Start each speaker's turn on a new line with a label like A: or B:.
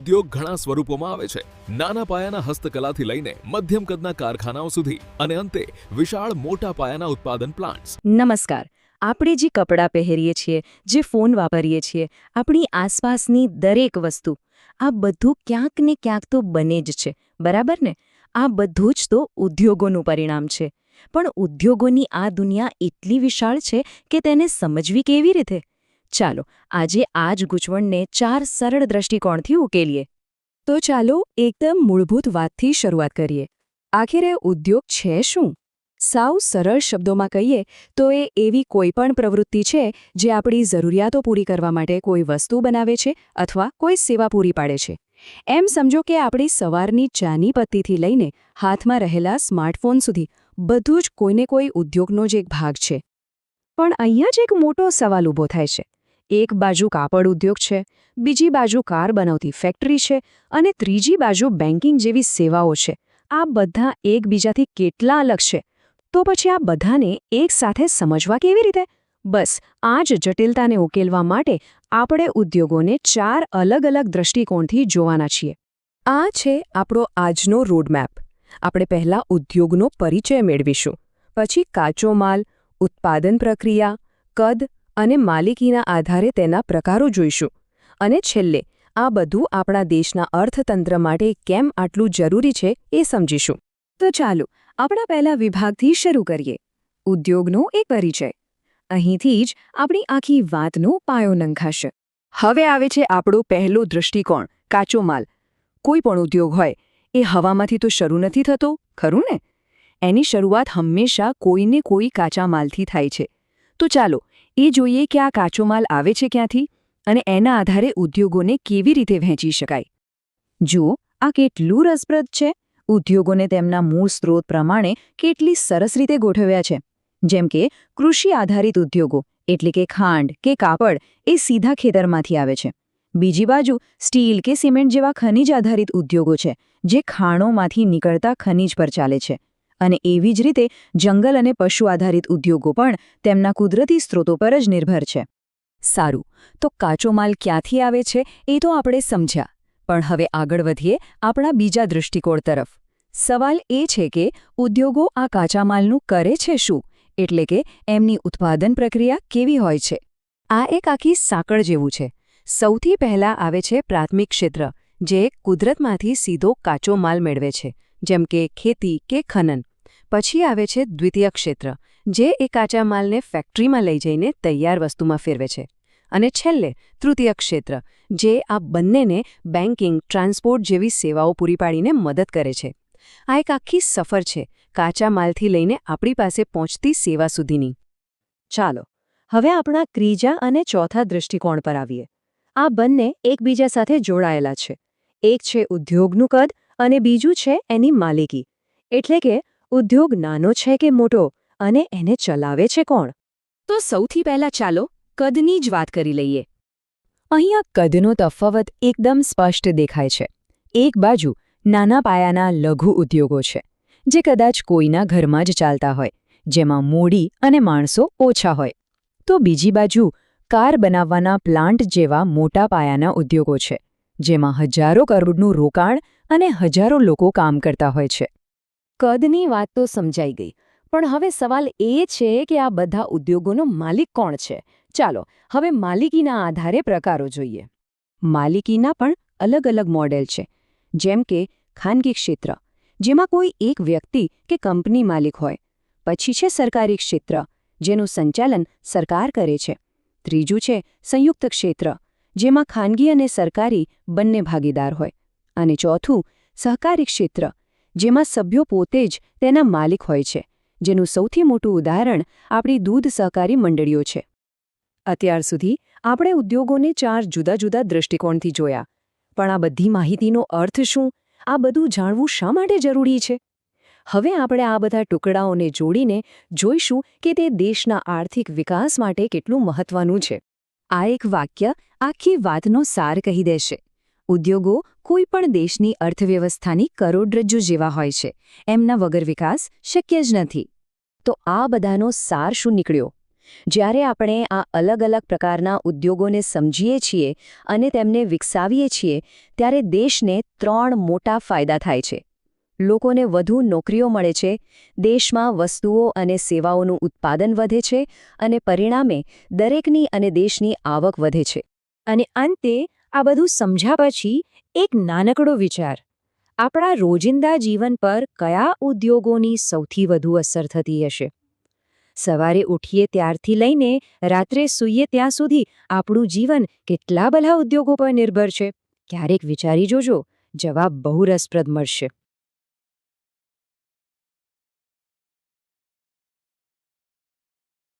A: ઉદ્યોગ ઘણા સ્વરૂપોમાં આવે છે, નાના પાયાના હસ્તકલાથી લઈને મધ્યમ કદના કારખાનાઓ સુધી અને અંતે વિશાળ મોટા પાયાના ઉત્પાદન પ્લાન્ટ્સ.
B: નમસ્કાર. આપણે જે કપડાં પહેરીએ છીએ, જે ફોન વાપરીએ છીએ, આપણી આસપાસની દરેક વસ્તુ, આ બધું ક્યાંક ને ક્યાંક તો બને જ છે, બરાબર ને? આ બધું જ તો ઉદ્યોગોનું પરિણામ છે. પણ ઉદ્યોગોની આ દુનિયા એટલી વિશાળ છે કે તેને સમજવી કેવી રીતે? ચાલો આજે આ જ ગૂંચવણને 4 સરળ દ્રષ્ટિકોણથી ઉકેલીએ. તો ચાલો એકદમ મૂળભૂત વાતથી શરૂઆત કરીએ. આખરે ઉદ્યોગ છે શું? સાવ સરળ શબ્દોમાં કહીએ તો એ એવી કોઈપણ પ્રવૃત્તિ છે જે આપણી જરૂરિયાતો પૂરી કરવા માટે કોઈ વસ્તુ બનાવે છે અથવા કોઈ સેવા પૂરી પાડે છે. એમ સમજો કે આપણી સવારની ચાની પત્તીથી લઈને હાથમાં રહેલા સ્માર્ટફોન સુધી બધું જ કોઈને કોઈ ઉદ્યોગનો જ એક ભાગ છે. પણ અહીંયા જ એક મોટો સવાલ ઊભો થાય છે. એક બાજુ કાપડ ઉદ્યોગ છે, બીજી બાજુ કાર બનાવતી ફેક્ટરી છે અને ત્રીજી બાજુ બેન્કિંગ જેવી સેવાઓ છે. આ બધા એકબીજાથી કેટલા અલગ છે? તો પછી આ બધાને એકસાથે સમજવા કેવી રીતે? બસ આ જ જટિલતાને ઉકેલવા માટે આપણે ઉદ્યોગોને 4 અલગ અલગ દ્રષ્ટિકોણથી જોવાના છીએ. આ છે આપણો આજનો રોડમેપ. આપણે પહેલા ઉદ્યોગનો પરિચય મેળવીશું, પછી કાચો માલ, ઉત્પાદન પ્રક્રિયા, કદ અને માલિકીના આધારે તેના પ્રકારો જોઈશું, અને છેલ્લે આ બધું આપણા દેશના અર્થતંત્ર માટે કેમ આટલું જરૂરી છે એ સમજીશું. તો ચાલો આપણા પહેલા વિભાગથી શરૂ કરીએ. ઉદ્યોગનો એક પરિચય. અહીંથી જ આપણી આખી વાતનો પાયો નંખાશે. હવે આવે છે આપણો પહેલો દૃષ્ટિકોણ, કાચો માલ. કોઈ પણ ઉદ્યોગ હોય એ હવામાંથી તો શરૂ નથી થતો, ખરું ને? એની શરૂઆત હંમેશા કોઈને કોઈ કાચા માલથી થાય છે. તો ચાલો એ જોઈએ કે આ કાચો માલ આવે છે ક્યાંથી અને એના આધારે ઉદ્યોગોને કેવી રીતે વહેંચી શકાય. જુઓ, આ કેટલું રસપ્રદ છે. ઉદ્યોગોને તેમના મૂળ સ્ત્રોત પ્રમાણે કેટલી સરસ રીતે ગોઠવ્યા છે. જેમ કે કૃષિ આધારિત ઉદ્યોગો એટલે કે ખાંડ કે કાપડ એ સીધા ખેતરમાંથી આવે છે. બીજી બાજુ સ્ટીલ કે સિમેન્ટ જેવા ખનિજ આધારિત ઉદ્યોગો છે, જે ખાણોમાંથી નીકળતા ખનિજ પર ચાલે છે. અને એવી જ રીતે જંગલ અને પશુ આધારિત ઉદ્યોગો પણ તેમના કુદરતી સ્ત્રોતો પર જ નિર્ભર છે. સારું, તો કાચો માલ ક્યાંથી આવે છે એ તો આપણે સમજ્યા. પણ હવે આગળ વધીએ આપણા બીજા દૃષ્ટિકોણ તરફ. સવાલ એ છે કે ઉદ્યોગો આ કાચા માલનું કરે છે શું? એટલે કે એમની ઉત્પાદન પ્રક્રિયા કેવી હોય છે? આ એક આખી સાંકળ જેવું છે. સૌથી પહેલાં આવે છે પ્રાથમિક ક્ષેત્ર, જે કુદરતમાંથી સીધો કાચો માલ મેળવે છે, જેમ કે ખેતી કે ખનન. પછી આવે છે દ્વિતીય ક્ષેત્ર, જે એ કાચા માલને ફેક્ટરીમાં લઈ જઈને તૈયાર વસ્તુમાં ફેરવે છે. અને છેલ્લે તૃતીય ક્ષેત્ર, જે આ બંનેને બેન્કિંગ, ટ્રાન્સપોર્ટ જેવી સેવાઓ પૂરી પાડીને મદદ કરે છે. આ એક આખી સફર છે, કાચા માલથી લઈને આપણી પાસે પહોંચતી સેવા સુધીની. ચાલો હવે આપણા ત્રીજા અને ચોથા દૃષ્ટિકોણ પર આવીએ. આ બંને એકબીજા સાથે જોડાયેલા છે. એક છે ઉદ્યોગનું કદ અને બીજું છે એની માલિકી. એટલે કે ઉદ્યોગ નાનો છે કે મોટો અને એને ચલાવે છે કોણ? તો સૌથી પહેલા ચાલો કદની જ વાત કરી લઈએ. અહીંયા કદનો તફાવત એકદમ સ્પષ્ટ દેખાય છે. એક બાજુ નાના પાયાના લઘુ ઉદ્યોગો છે, જે કદાચ કોઈના ઘરમાં જ ચાલતા હોય, જેમાં મૂડી અને માણસો ઓછા હોય. તો બીજી બાજુ કાર બનાવવાના પ્લાન્ટ જેવા મોટા પાયાના ઉદ્યોગો છે, જેમાં હજારો કરોડનું રોકાણ અને હજારો લોકો કામ કરતા હોય છે. કદની વાત તો સમજાઈ ગઈ, પણ હવે સવાલ એ છે કે આ બધા ઉદ્યોગોનો માલિક કોણ છે? ચાલો હવે માલિકીના આધારે પ્રકારો જોઈએ. માલિકીના પણ અલગ અલગ મોડેલ છે. જેમ કે ખાનગી ક્ષેત્ર, જેમાં કોઈ એક વ્યક્તિ કે કંપની માલિક હોય. પછી છે સરકારી ક્ષેત્ર, જેનું સંચાલન સરકાર કરે છે. ત્રીજું છે સંયુક્ત ક્ષેત્ર, જેમાં ખાનગી અને સરકારી બંને ભાગીદાર હોય. અને ચોથું સહકારી ક્ષેત્ર, જેમાં સભ્યો પોતે જ તેના માલિક હોય છે, જેનું સૌથી મોટું ઉદાહરણ આપણી દૂધ સહકારી મંડળીઓ છે. અત્યાર સુધી આપણે ઉદ્યોગોને 4 જુદા જુદા દૃષ્ટિકોણથી જોયા. પણ આ બધી માહિતીનો અર્થ શું? આ બધું જાણવું શા માટે જરૂરી છે? હવે આપણે આ બધા ટુકડાઓને જોડીને જોઈશું કે તે દેશના આર્થિક વિકાસ માટે કેટલું મહત્વનું છે. આ એક વાક્ય આખી વાતનો સાર કહી દેશે. ઉદ્યોગો કોઈ પણ દેશની અર્થવ્યવસ્થાની કરોડરજ્જુ જેવા હોય છે. એમના વગર વિકાસ શક્ય જ નથી. તો આ બધાનો સાર શું નીકળ્યો? જ્યારે આપણે આ અલગ અલગ પ્રકારના ઉદ્યોગોને સમજીએ છીએ અને તેમને વિકસાવીએ છીએ ત્યારે દેશને 3 મોટા ફાયદા થાય છે. લોકોને વધુ નોકરીઓ મળે છે, દેશમાં વસ્તુઓ અને સેવાઓનું ઉત્પાદન વધે છે અને પરિણામે દરેકની અને દેશની આવક વધે છે.
C: અને અંતે આ બધું સમજ્યા પછી એક નાનકડો વિચાર: આપણા રોજિંદા જીવન પર કયા ઉદ્યોગોની સૌથી વધુ અસર થતી હશે? સવારે ઉઠીએ ત્યારથી લઈને રાત્રે સૂઈએ ત્યાં સુધી આપણું જીવન કેટલા બધા ઉદ્યોગો પર નિર્ભર છે? ક્યારેક વિચારી જોજો, જવાબ બહુ રસપ્રદ મળશે.